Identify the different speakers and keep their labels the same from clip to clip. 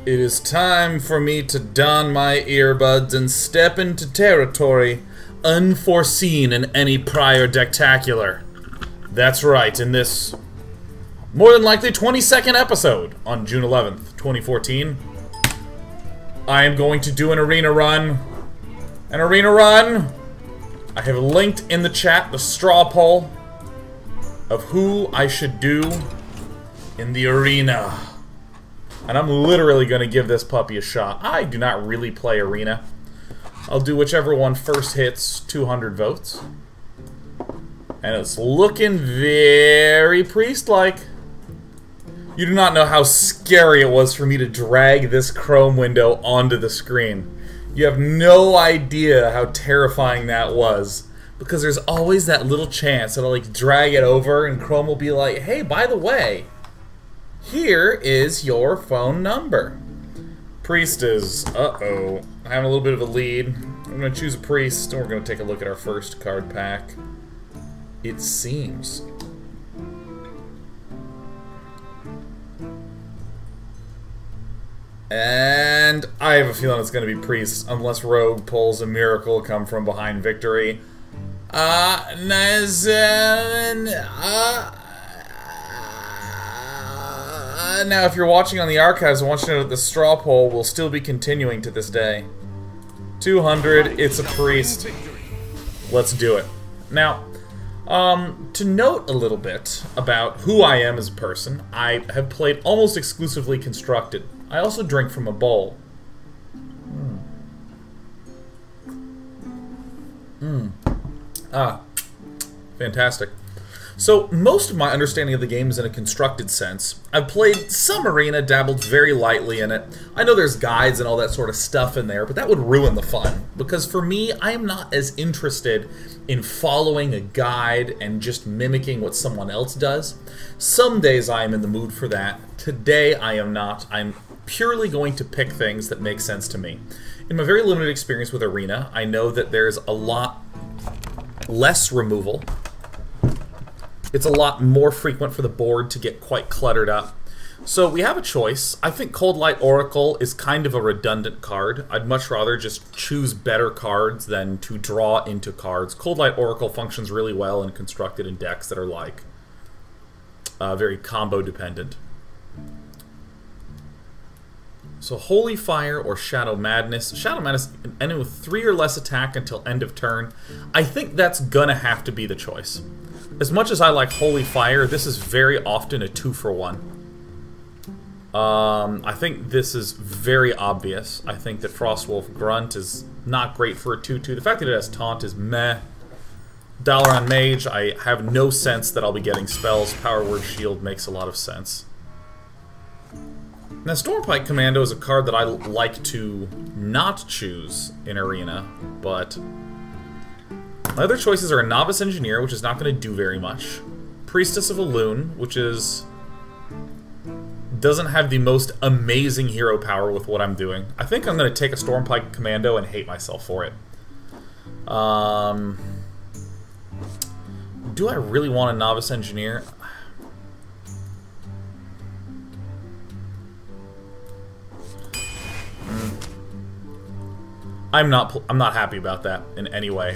Speaker 1: It is time for me to don my earbuds and step into territory unforeseen in any prior Decktacular. That's right, in this more than likely 22nd episode on June 11th, 2014, I am going to do an arena run. An arena run! I have linked in the chat the straw poll of who I should do in the arena. And I'm literally going to give this puppy a shot. I do not really play arena. I'll do whichever one first hits 200 votes. And it's looking very priest-like. You do not know how scary it was for me to drag this Chrome window onto the screen. You have no idea how terrifying that was. Because there's always that little chance that I'll like drag it over and Chrome will be like, hey, by the way, here is your phone number. Priest is, having a little bit of a lead. I'm going to choose a priest, and we're going to take a look at our first card pack. It seems. And I have a feeling it's going to be priest, unless Rogue pulls a miracle come from behind victory. Now, if you're watching on the archives, I want you to know that the straw poll will still be continuing to this day. 200, it's a priest. Let's do it. Now, to note a little bit about who I am as a person, I have played almost exclusively constructed. I also drink from a bowl. Fantastic. So, most of my understanding of the game is in a constructed sense. I've played some arena, dabbled very lightly in it. I know there's guides and all that sort of stuff in there, but that would ruin the fun. Because for me, I am not as interested in following a guide and just mimicking what someone else does. Some days I am in the mood for that. Today I am not. I'm purely going to pick things that make sense to me. In my very limited experience with arena, I know that there's a lot less removal. It's a lot more frequent for the board to get quite cluttered up. So we have a choice. I think Cold Light Oracle is kind of a redundant card. I'd much rather just choose better cards than to draw into cards. Cold Light Oracle functions really well and constructed in decks that are like very combo dependent. So Holy Fire or Shadow Madness. Shadow Madness, enemy with 3 or less attack until end of turn. I think that's gonna have to be the choice. As much as I like Holy Fire, this is very often a 2-for-1. I think this is very obvious. I think that Frostwolf Grunt is not great for a 2-2. The fact that it has Taunt is meh. Dollar on Mage, I have no sense that I'll be getting spells. Power Word Shield makes a lot of sense. Now, Stormpike Commando is a card that I like to not choose in Arena, but my other choices are a Novice Engineer, which is not going to do very much. Priestess of Elune, which doesn't have the most amazing hero power with what I'm doing. I think I'm going to take a Stormpike Commando and hate myself for it. Do I really want a Novice Engineer? I'm not happy about that in any way.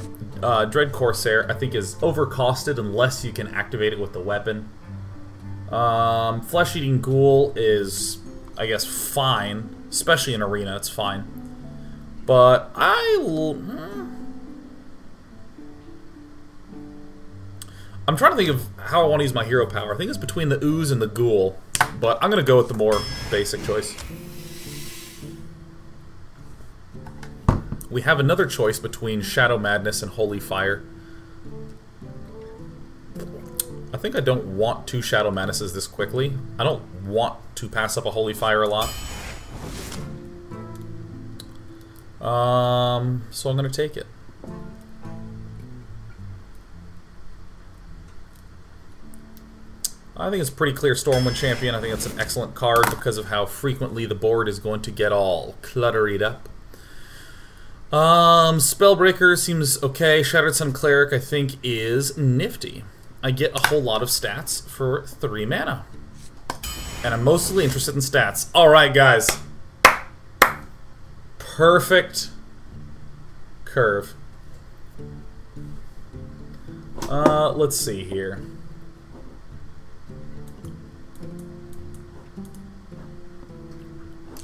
Speaker 1: Dread Corsair, I think, is overcosted unless you can activate it with the weapon. Flesh-Eating Ghoul is, I guess, fine. Especially in Arena, it's fine. But I'm trying to think of how I want to use my hero power. I think it's between the Ooze and the Ghoul. But I'm going to go with the more basic choice. We have another choice between Shadow Madness and Holy Fire. I think I don't want 2 Shadow Madnesses this quickly. I don't want to pass up a Holy Fire a lot. So I'm going to take it. I think it's a pretty clear Stormwind Champion. I think it's an excellent card because of how frequently the board is going to get all cluttered up. Spellbreaker seems okay. Shattered Sun Cleric, I think, is nifty. I get a whole lot of stats for 3 mana. And I'm mostly interested in stats. Alright, guys. perfect curve. Let's see here.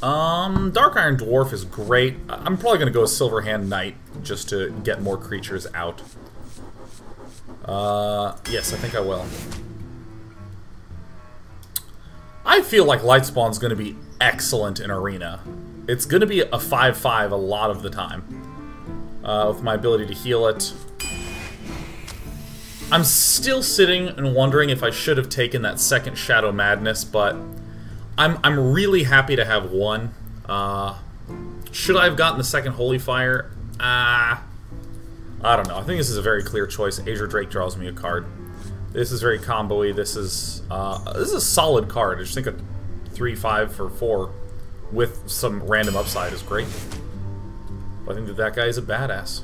Speaker 1: Dark Iron Dwarf is great. I'm probably gonna go with Silverhand Knight just to get more creatures out. Yes, I think I will. I feel like Lightspawn's gonna be excellent in Arena. It's gonna be a 5/5 a lot of the time. With my ability to heal it. I'm still sitting and wondering if I should have taken that second Shadow Madness, but I'm really happy to have one. Should I have gotten the second Holy Fire? I don't know. I think this is a very clear choice. Azure Drake draws me a card. This is very combo-y. This is a solid card. I just think a 3/5 for 4 with some random upside is great. I think that guy is a badass.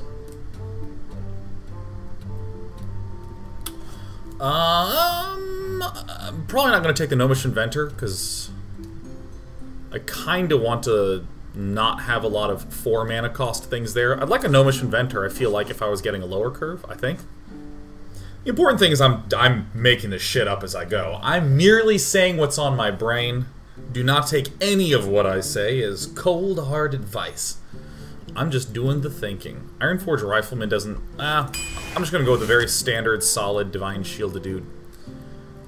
Speaker 1: I'm probably not going to take the Gnomish Inventor, because I kind of want to not have a lot of 4 mana cost things there. I'd like a Gnomish Inventor, I feel like, if I was getting a lower curve, I think. The important thing is I'm making this shit up as I go. I'm merely saying what's on my brain. Do not take any of what I say as cold, hard advice. I'm just doing the thinking. Ironforge Rifleman doesn't... I'm just going to go with a very standard, solid, Divine Shielded dude.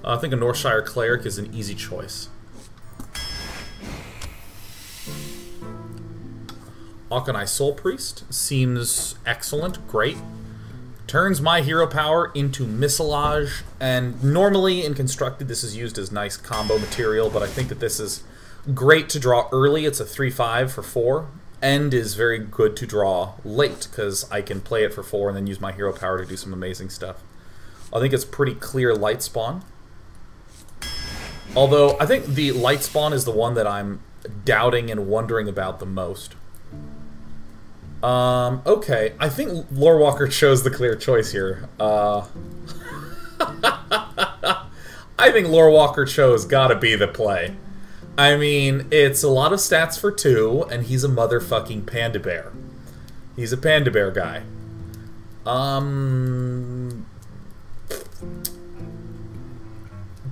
Speaker 1: I think a Northshire Cleric is an easy choice. Auchenai Soul Priest seems excellent, great. Turns my hero power into Missilage, and normally in Constructed this is used as nice combo material, but I think that this is great to draw early. It's a 3/5 for 4. End is very good to draw late, because I can play it for 4 and then use my hero power to do some amazing stuff. I think it's pretty clear Lightspawn. Although, I think the Lightspawn is the one that I'm doubting and wondering about the most. Okay, I think Lorewalker chose the clear choice here. I think Lorewalker chose gotta be the play. I mean, it's a lot of stats for 2, and he's a motherfucking panda bear. He's a panda bear guy.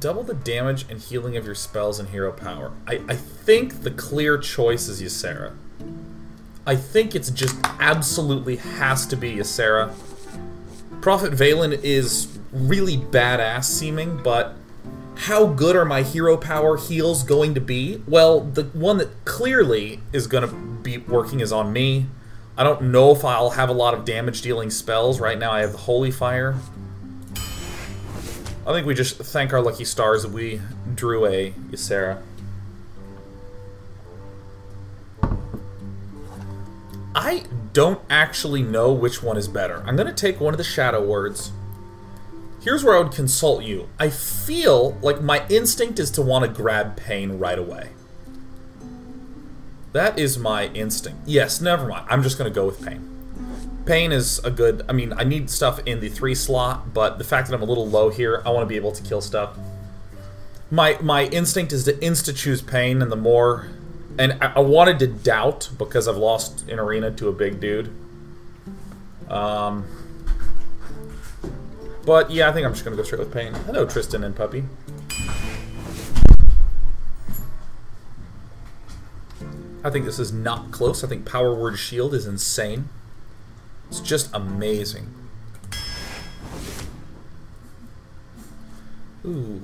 Speaker 1: Double the damage and healing of your spells and hero power. I think the clear choice is Ysera. I think it's just absolutely has to be Ysera. Prophet Valen is really badass seeming, but how good are my hero power heals going to be? Well, the one that clearly is going to be working is on me. I don't know if I'll have a lot of damage dealing spells. Right now I have the Holy Fire. I think we just thank our lucky stars that we drew a Ysera. I don't actually know which one is better. I'm going to take one of the Shadow Words. Here's where I would consult you. I feel like my instinct is to want to grab Pain right away. That is my instinct. Yes, never mind. I'm just going to go with Pain. Pain is a good... I mean, I need stuff in the 3 slot, but the fact that I'm a little low here, I want to be able to kill stuff. My instinct is to insta-choose Pain, and the more... And I wanted to doubt, because I've lost in Arena to a big dude. But yeah, I think I'm just going to go straight with Pain. Hello, Tristan and Puppy. I think this is not close. I think Power Word Shield is insane. It's just amazing. Ooh.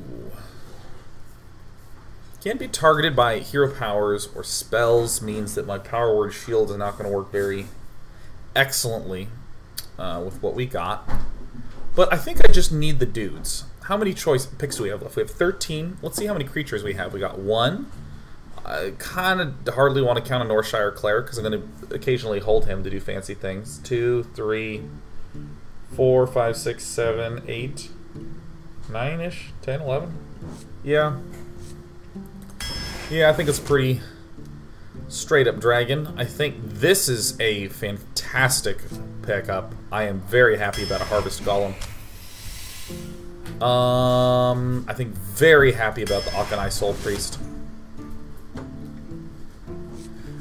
Speaker 1: Can't be targeted by hero powers or spells means that my Power Word Shield is not going to work very excellently with what we got. But I think I just need the dudes. How many choice picks do we have left? We have 13. Let's see how many creatures we have. We got 1. I kind of hardly want to count a Northshire Cleric because I'm going to occasionally hold him to do fancy things. 2, 3, 4, 5, 6, 7, 8, 9-ish, 10, 11. Yeah. Yeah, I think it's pretty straight up dragon. I think this is a fantastic pickup. I am very happy about a Harvest Golem. I think very happy about the Auchenai Soul Priest.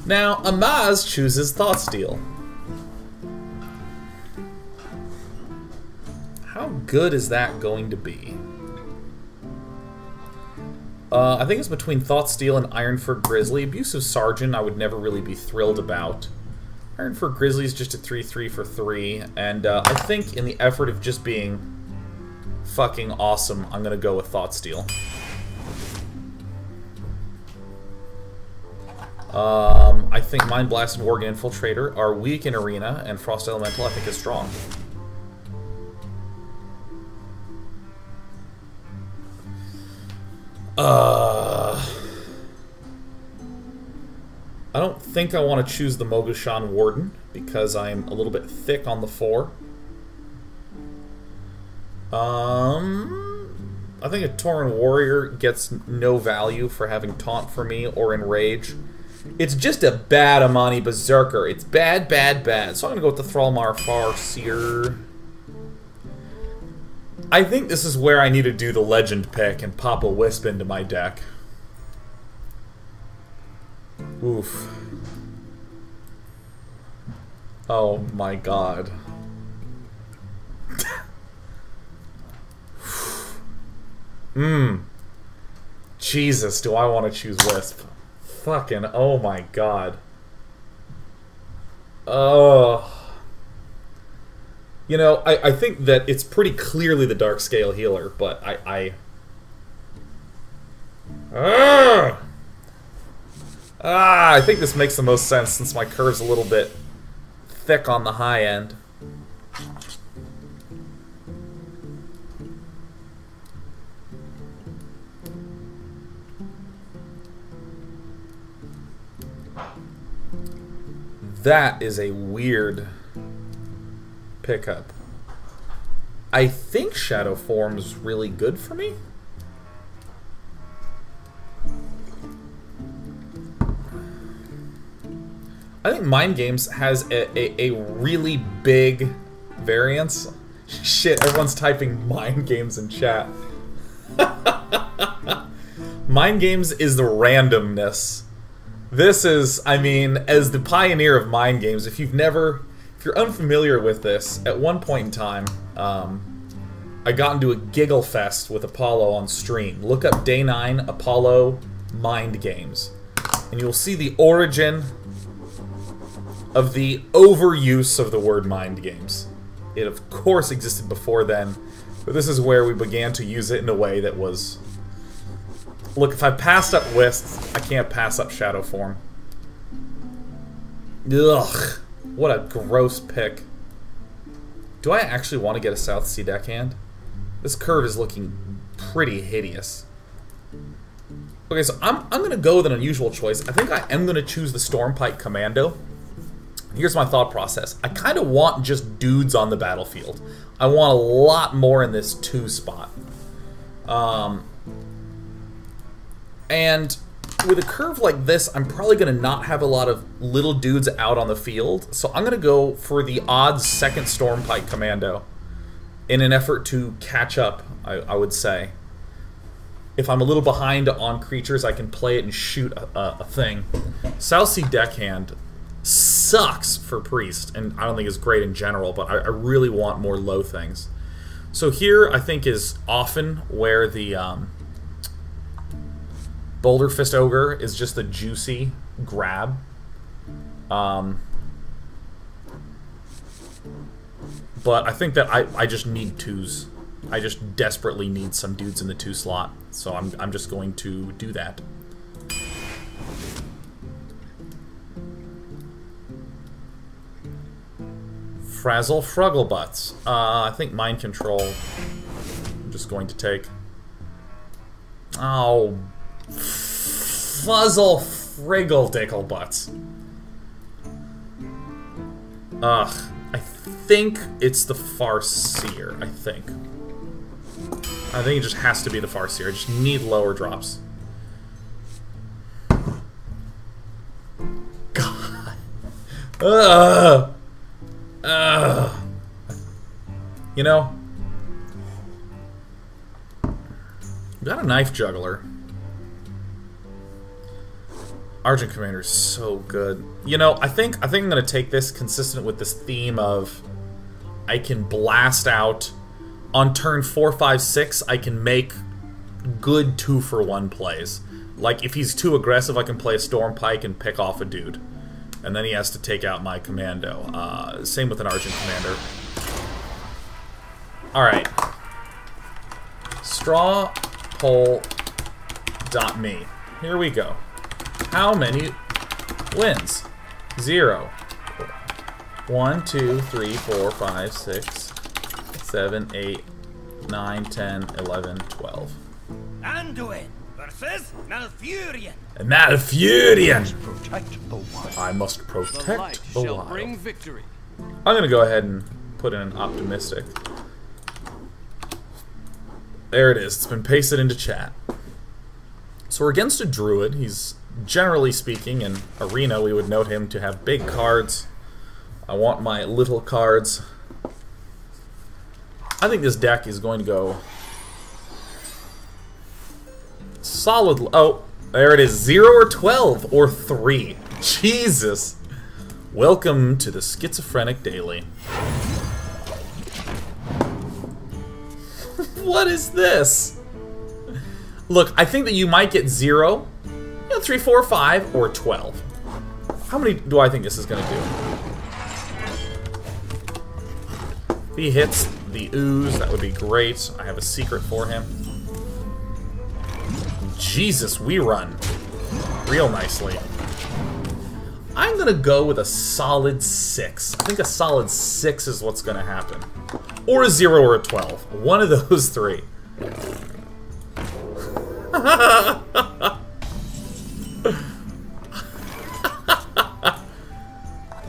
Speaker 1: Now, Amaz chooses Thoughtsteal. How good is that going to be? I think it's between Thoughtsteal and Ironfur Grizzly. Abusive Sergeant I would never really be thrilled about. Ironfur Grizzly is just a 3/3 for 3, and I think in the effort of just being fucking awesome, I'm gonna go with Thoughtsteal. I think Mind Blast and Worgen Infiltrator are weak in Arena, and Frost Elemental I think is strong. I don't think I want to choose the Mogushan Warden, because I'm a little bit thick on the 4. I think a Tauren Warrior gets no value for having Taunt for me or Enrage. It's just a bad Amani Berserker. It's bad, bad, bad. So I'm going to go with the Thrallmar Farseer. I think this is where I need to do the Legend pick and pop a Wisp into my deck. Oof. Oh my god. Jesus, do I want to choose Wisp. Fucking, oh my god. Oh. You know, I think that it's pretty clearly the Darkscale Healer, but I think this makes the most sense since my curve's a little bit thick on the high end. That is a weird pickup. I think Shadow Form's really good for me. I think Mind Games has a really big variance. Shit, everyone's typing Mind Games in chat. Mind Games is the randomness. This is, I mean, as the pioneer of Mind Games, if you're unfamiliar with this, at one point in time, I got into a giggle fest with Apollo on stream. Look up Day 9 Apollo Mind Games, and you'll see the origin of the overuse of the word Mind Games. It, of course, existed before then, but this is where we began to use it in a way that was... Look, if I passed up Wisp, I can't pass up Shadow Form. Ugh, what a gross pick. Do I actually want to get a South Sea deckhand? This curve is looking pretty hideous. Okay, so I'm going to go with an unusual choice. I think I am going to choose the Stormpike Commando. Here's my thought process. I kind of want just dudes on the battlefield. I want a lot more in this 2 spot. And with a curve like this, I'm probably going to not have a lot of little dudes out on the field. So I'm going to go for the odds second Stormpike Commando in an effort to catch up, I would say. If I'm a little behind on creatures, I can play it and shoot a thing. South Sea Deckhand sucks for Priest, and I don't think it's great in general, but I really want more low things. So here, I think, is often where the Boulder Fist Ogre is just the juicy grab. But I think that I just need 2s. I just desperately need some dudes in the 2 slot, so I'm just going to do that. Frazzle Frugglebutts. I think Mind Control I'm just going to take. Oh, Fuzzle Friggle Dicklebutts. Ugh. I think it's the Farseer, I think. I think it just has to be the Farseer. I just need lower drops. God. You know, we got a Knife Juggler. Argent Commander is so good. You know, I think I'm gonna take this consistent with this theme of I can blast out on turn 4, 5, 6. I can make good 2-for-1 plays. Like if he's too aggressive, I can play a Storm Pike and pick off a dude, and then he has to take out my commando. Same with an Argent Commander. All right. Strawpoll.me. Here we go. How many wins? 0. 1, 2, 3, 4, 5, 6, 7, 8, 9, 10, 11, 12.
Speaker 2: Anduin versus Malfurion.
Speaker 1: Malfurion!
Speaker 3: Protect the wild.
Speaker 1: I must protect the
Speaker 2: shall
Speaker 1: wild.
Speaker 2: bring victory.
Speaker 1: I'm gonna go ahead and put in an optimistic. There it is. It's been pasted into chat. So we're against a druid. He's, generally speaking, in Arena, we would note him to have big cards. I want my little cards. I think this deck is going to go solid. Oh, there it is. 0 or 12 or 3. Jesus. Welcome to the Schizophrenic Daily. What is this? Look, I think that you might get 0, 3, 4, 5, or 12. How many do I think this is going to do? If he hits the ooze, that would be great. I have a secret for him. Jesus, we run real nicely. I'm going to go with a solid 6. I think a solid 6 is what's going to happen. Or a 0 or a 12. One of those 3.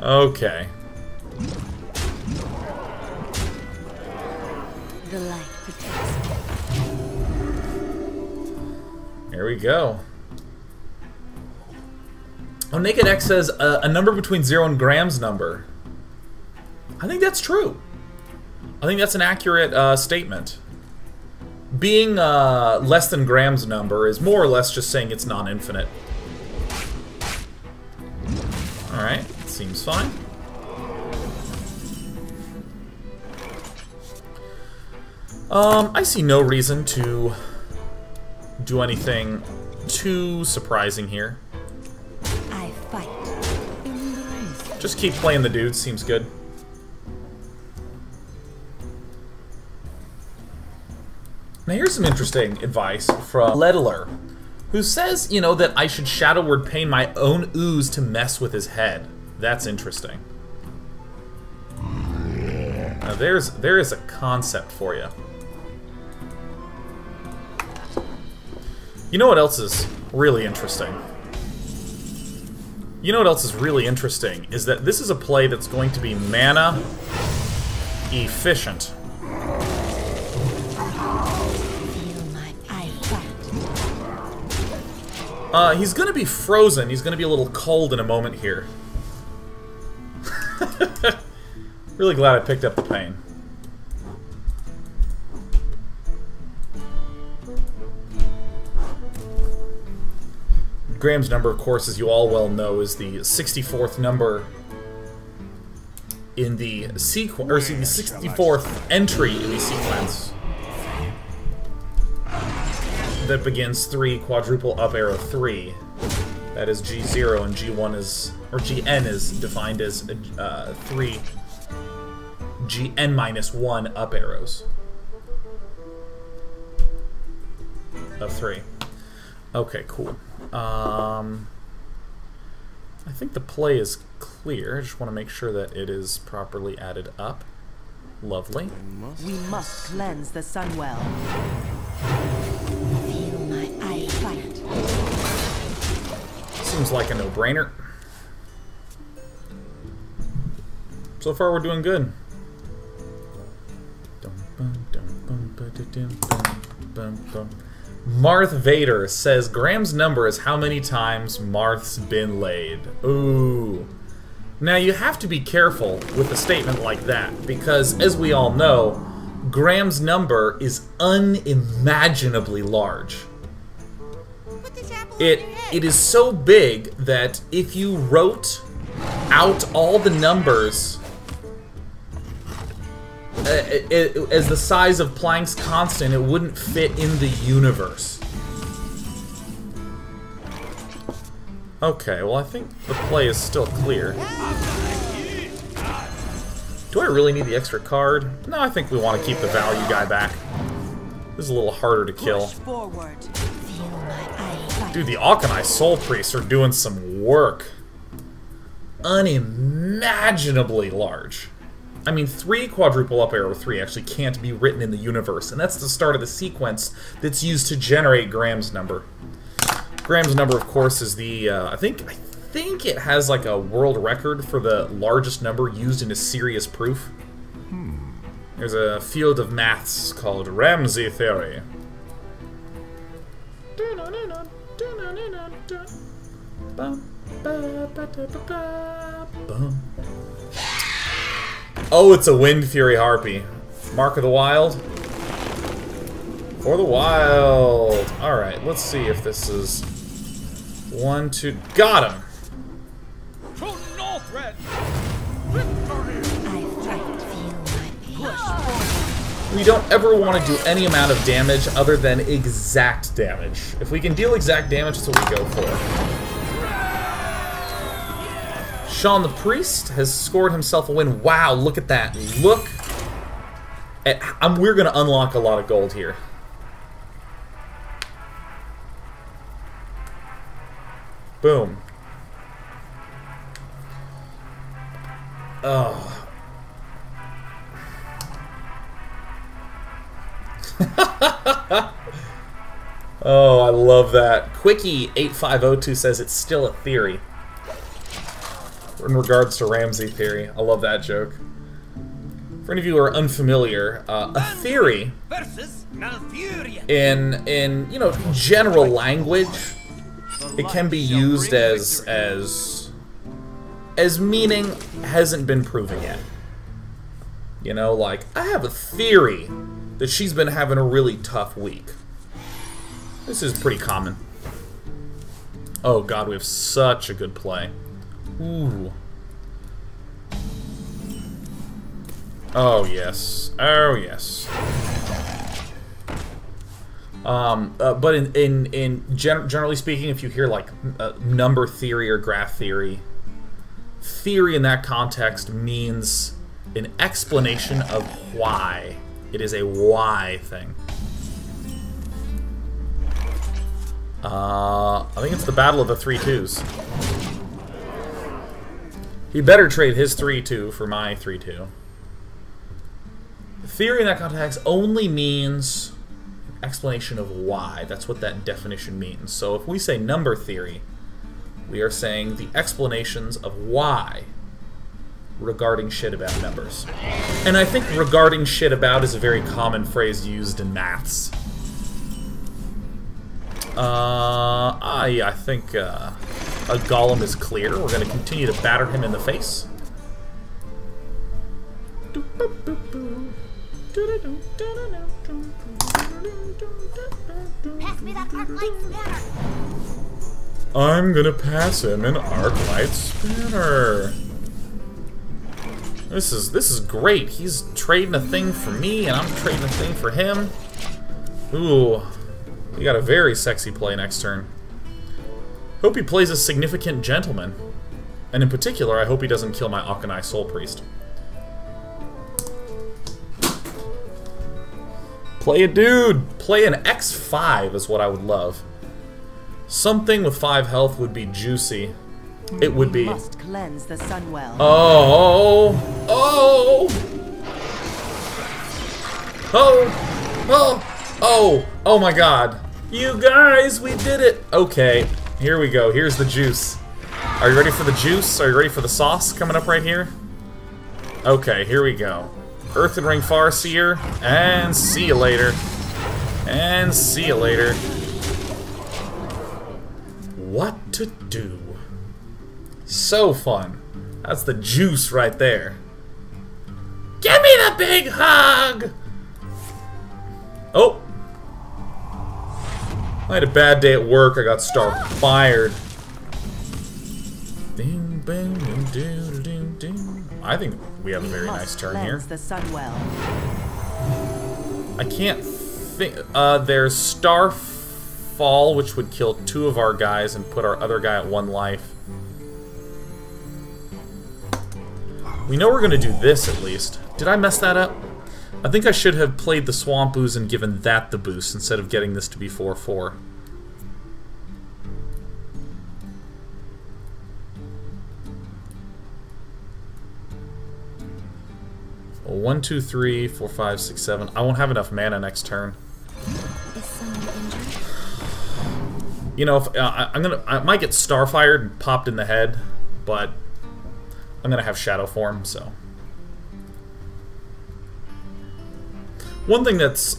Speaker 1: Okay.
Speaker 4: The light protects me.
Speaker 1: Here we go. Oh, Naked X says a number between 0 and Graham's number. I think that's true. I think that's an accurate statement. Being less than Graham's number is more or less just saying it's non-infinite. Alright, seems fine. I see no reason to do anything too surprising here.
Speaker 4: I fight in the race.
Speaker 1: Just keep playing the dudes, seems good. Now here's some interesting advice from Ledler, who says, you know, that I should Shadow Word Pain my own ooze to mess with his head. That's interesting. Now there is a concept for you. You know what else is really interesting? You know what else is really interesting is that this is a play that's going to be mana efficient. He's gonna be frozen. He's gonna be a little cold in a moment here. Really glad I picked up the pain. Graham's number, of course, as you all well know, is the 64th number in the sequence, or the 64th entry in the sequence that begins 3 quadruple up arrow 3. That is G0, and G1 is, or GN is defined as 3 GN minus 1 up arrows of 3. Okay, cool. I think the play is clear. I just want to make sure that it is properly added up. Lovely.
Speaker 4: We must cleanse the Sunwell. Feel my eye fight.
Speaker 1: Seems like a no-brainer. So far, we're doing good. Marth Vader says Graham's number is how many times Marth's been laid. Ooh. Now you have to be careful with a statement like that, because as we all know, Graham's number is unimaginably large.
Speaker 5: Put this apple
Speaker 1: It is so big that if you wrote out all the numbers as the size of Planck's constant, it wouldn't fit in the universe. Okay, well I think the play is still clear. Do I really need the extra card? No, I think we want to keep the value guy back. This is a little harder to kill. Dude, the Auchenai Soul Priests are doing some work. Unimaginably large. I mean, 3 quadruple up arrow 3 actually can't be written in the universe, and that's the start of the sequence that's used to generate Graham's number. Graham's number, of course, is the, I think it has like a world record for the largest number used in a serious proof. There's a field of maths called Ramsey theory. Oh, it's a Wind Fury Harpy. Mark of the Wild. For the Wild. Alright, let's see if this is 1, 2. Got him! We don't ever want to do any amount of damage other than exact damage. If we can deal exact damage, that's what we go for. Sean the Priest has scored himself a win. Wow, look at that. Look at... we're going to unlock a lot of gold here. Boom. Oh. Oh, I love that. Quickie8502 says it's still a theory. In regards to Ramsey theory. I love that joke. For any of you who are unfamiliar, a theory in you know, general language, it can be used as meaning hasn't been proven yet. You know, like, I have a theory that she's been having a really tough week. This is pretty common. Oh god, we have such a good play. Ooh. Oh yes. Oh yes. But generally speaking, if you hear like number theory or graph theory, theory in that context means an explanation of why. It is a why thing. I think it's the battle of the 3-2s. He better trade his 3-2 for my 3-2. Theory in that context only means explanation of why. That's what that definition means. So if we say number theory, we are saying the explanations of why regarding shit about numbers. And I think regarding shit about is a very common phrase used in maths. I think a golem is clear. We're going to continue to batter him in the face.
Speaker 3: Pass me that arc light spanner.
Speaker 1: I'm gonna pass him an arc light spanner. This is great. He's trading a thing for me, and I'm trading a thing for him. Ooh, we got a very sexy play next turn. Hope he plays a significant gentleman, and in particular, I hope he doesn't kill my Auchenai Soul Priest. Play a dude! Play an X5 is what I would love. Something with 5 health would be juicy. It would be.
Speaker 4: Must cleanse the Sunwell.
Speaker 1: Oh! Oh! Oh! Oh! Oh! Oh my god. You guys, we did it! Okay, here we go. Here's the juice. Are you ready for the juice? Are you ready for the sauce coming up right here? Okay, here we go. Earthen Ring Farseer, and see you later. And see you later. What to do? So fun. That's the juice right there. Give me the big hug! Oh! I had a bad day at work. I got star-fired. Ding, bang, ding, ding, ding, ding. I think we have a very nice turn here.
Speaker 4: The Sunwell.
Speaker 1: I can't think. There's Starfall, which would kill 2 of our guys and put our other guy at 1 life. We know we're gonna do this at least. Did I mess that up? I think I should have played the Swamp Ooze and given that the boost instead of getting this to be 4/4. 1, 2, 3, 4, 5, 6, 7. I won't have enough mana next turn.
Speaker 3: Is someone injured?
Speaker 1: You know, if, I might get Starfired and popped in the head, but I'm gonna have Shadow Form. So one thing that's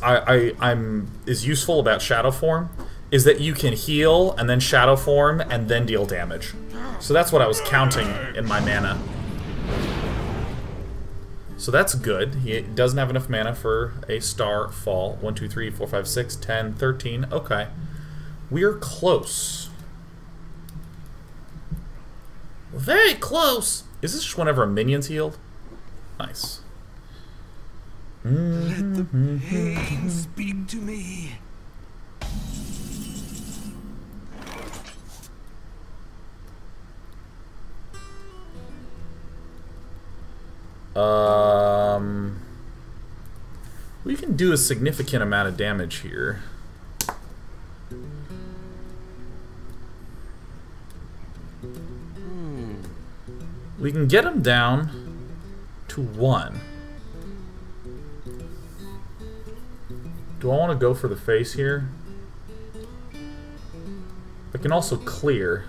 Speaker 1: is useful about Shadow Form is that you can heal and then Shadow Form and then deal damage. So that's what I was counting in my mana. So that's good. He doesn't have enough mana for a Starfall. 1, 2, 3, 4, 5, 6, 10, 13. Okay. We're close. Very close. Is this just whenever a minion's healed? Nice.
Speaker 2: Let the pain speak to me.
Speaker 1: We can do a significant amount of damage here. We can get him down to 1. Do I want to go for the face here? I can also clear.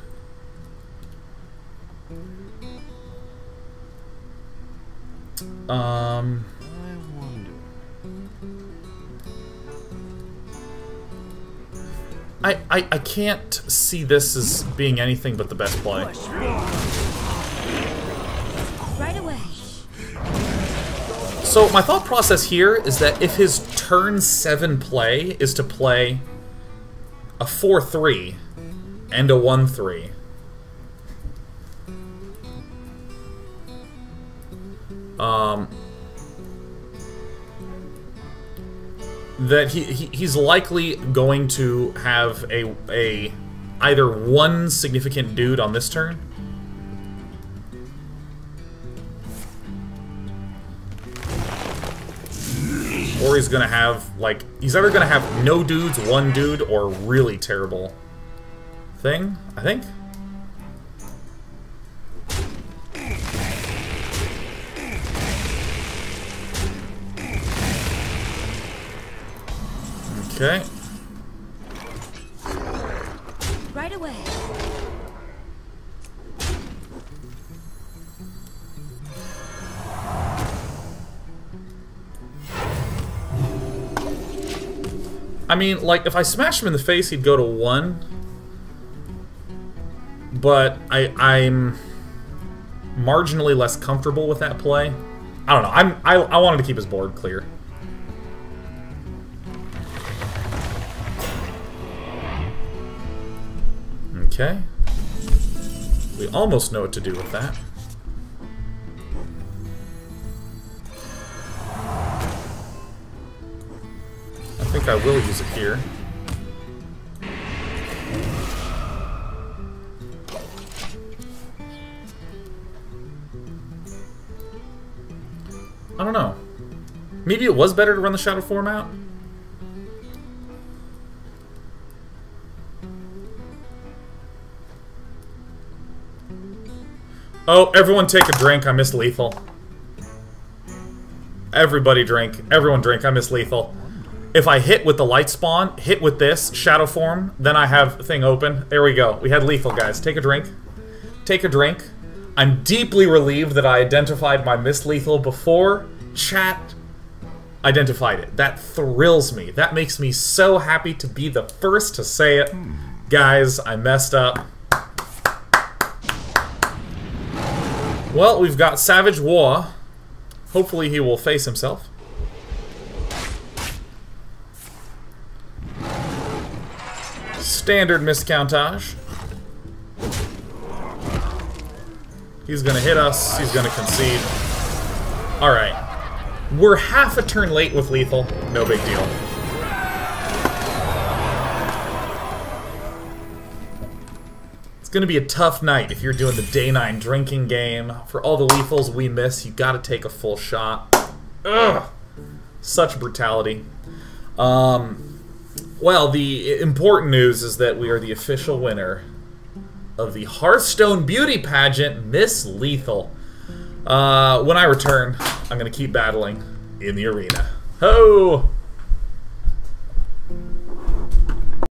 Speaker 1: I can't see this as being anything but the best play.
Speaker 3: Right away.
Speaker 1: So my thought process here is that if his turn 7 play is to play a 4/3 and a 1/3, that he's likely going to have a either one significant dude on this turn, or he's gonna have he's either gonna have no dudes, 1 dude, or really terrible thing, I think. Okay.
Speaker 3: Right away.
Speaker 1: I mean, if I smash him in the face, he'd go to 1. But I'm marginally less comfortable with that play. I don't know. I wanted to keep his board clear. Okay. We almost know what to do with that. I think I will use it here. I don't know. Maybe it was better to run the Shadow Form out? Oh, everyone take a drink. I missed lethal. Everybody drink. Everyone drink. I missed lethal. If I hit with the light spawn, hit with this, Shadow Form, then I have thing open. There we go. We had lethal, guys. Take a drink. Take a drink. I'm deeply relieved that I identified my missed lethal before chat identified it. That thrills me. That makes me so happy to be the first to say it. Guys, I messed up. Well, we've got Savage War. Hopefully he will face himself. Standard miscountage. He's gonna hit us. He's gonna concede. Alright. We're half a turn late with lethal. No big deal. It's gonna be a tough night if you're doing the day 9 drinking game. For all the lethals we miss, you gotta take a full shot. Ugh! Such brutality. Well, the important news is that we are the official winner of the Hearthstone beauty pageant, Miss Lethal. When I return, I'm gonna keep battling in the arena. Ho!